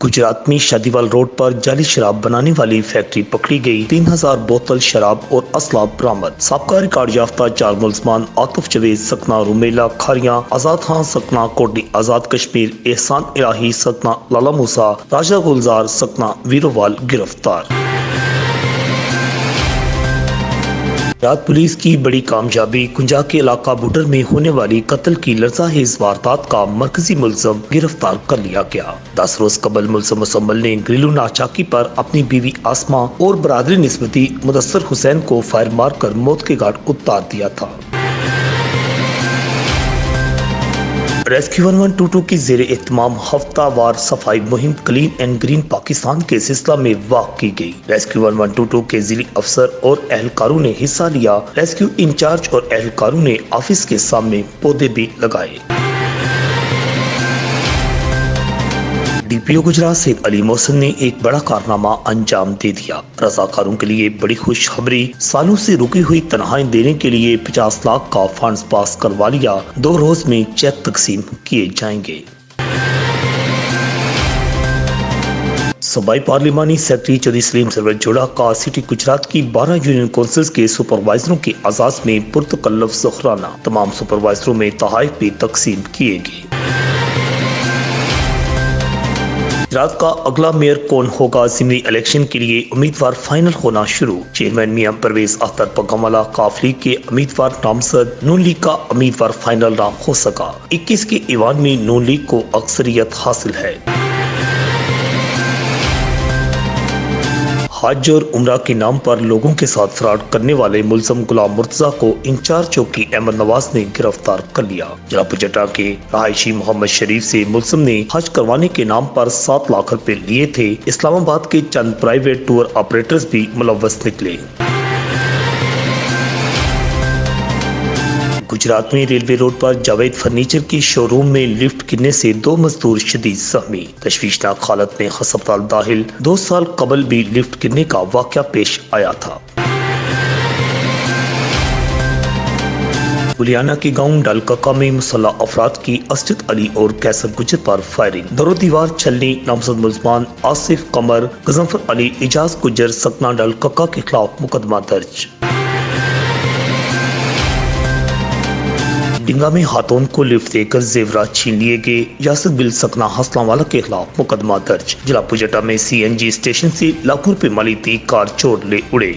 गुजरात में शादीवाल रोड पर जाली शराब बनाने वाली फैक्ट्री पकड़ी गई। 3000 बोतल शराब और असला बरामद। साबका रिकॉर्ड याफ्ता 4 मुलजमान आतिफ जवेद सकना रुमेला खारियां, आजाद खान सकना कोटली आजाद कश्मीर, एहसान इलाही सकना लाला मूसा, राजा गुलजार सकना वीरोवाल गिरफ्तार। गुजरात पुलिस की बड़ी कामयाबी, कुंजा के इलाका बुडर में होने वाली कत्ल की लर्ज़ाहेज़ वारदात का मरकजी मुलज़म गिरफ्तार कर लिया गया। 10 रोज कबल मुलज़म मुसम्मल ने घरेलू नाचाकी पर अपनी बीवी आसमा और बरादरी निस्बती मुदस्सर हुसैन को फायर मार कर मौत के घाट उतार दिया था। रेस्क्यू 1122 की ज़ेरे एहतमाम हफ्तावार सफाई मुहिम क्लीन एंड ग्रीन पाकिस्तान के सिलसिला में वाक़ की गई। रेस्क्यू 1122 के ज़िली अफसर और एहलकारों ने हिस्सा लिया। रेस्क्यू इंचार्ज और एहलकारों ने ऑफिस के सामने पौधे भी लगाए। डीपीओ गुजरात सैयद अली मोहसिन ने एक बड़ा कारनामा अंजाम दे दिया। रज़ाकारों के लिए बड़ी खुशखबरी, सालों से रुकी हुई तनख्वाहें देने के लिए 50 लाख का फंड्स पास करवा लिया। 2 रोज में चेक तकसीम किए जाएंगे। सूबाई पार्लिमानी सेक्रेटरी चौधरी सलीम सरवर जोड़ा का सिटी गुजरात की 12 यूनियन काउंसिल्स के सुपरवाइजरों के आजाद में पुरतकल्लुफ ज़ुहराना। तमाम सुपरवाइजरों में तोहफ़े भी तकसीम किए गए। गुजरात का अगला मेयर कौन होगा? असेंबली इलेक्शन के लिए उम्मीदवार फाइनल होना शुरू। चेयरमैन मियां परवेज अख्तर पगमाला काफ लीग के उम्मीदवार नामजद, नून लीग का उम्मीदवार फाइनल ना हो सका। 21 के ईवान में नून लीग को अक्सरियत हासिल है। हज और उम्रा के नाम पर लोगों के साथ फ्रॉड करने वाले मुलजम गुलाम मुर्तजा को इंचार्ज चौकी अहमद नवाज ने गिरफ्तार कर लिया। जिला पुजटा के रहायशी मोहम्मद शरीफ से मुलजम ने हज करवाने के नाम पर 7 लाख रुपए लिए थे। इस्लामाबाद के चंद प्राइवेट टूर ऑपरेटर्स भी मुलव्वस निकले। गुजरात में रेलवे रोड पर जावेद फर्नीचर की शोरूम में लिफ्ट गिरने से 2 मजदूर शदीद जख्मी। तशवीशनाक हालत में अस्पताल दाखिल। 2 साल कबल भी लिफ्ट गिरने का वाकया पेश आया था। बुलियाना के गांव डालकका में मुसल्ला अफराद की असद अली और कैसर गुजर पर फायरिंग। दरो दीवार छलनी नामजद मुलजमान आसिफ कमर, गजनफर अली, इजाज गुजर सकना डालकका के खिलाफ मुकदमा दर्ज। डिंगा में खातून को लिफ्ट देकर जेवरात छीन लिए गए। यासिर बिल सकना हसलावाला के खिलाफ मुकदमा दर्ज। जिला पुजटा में CNG स्टेशन से लाखों रुपए माली थी कार चोर ले उड़े।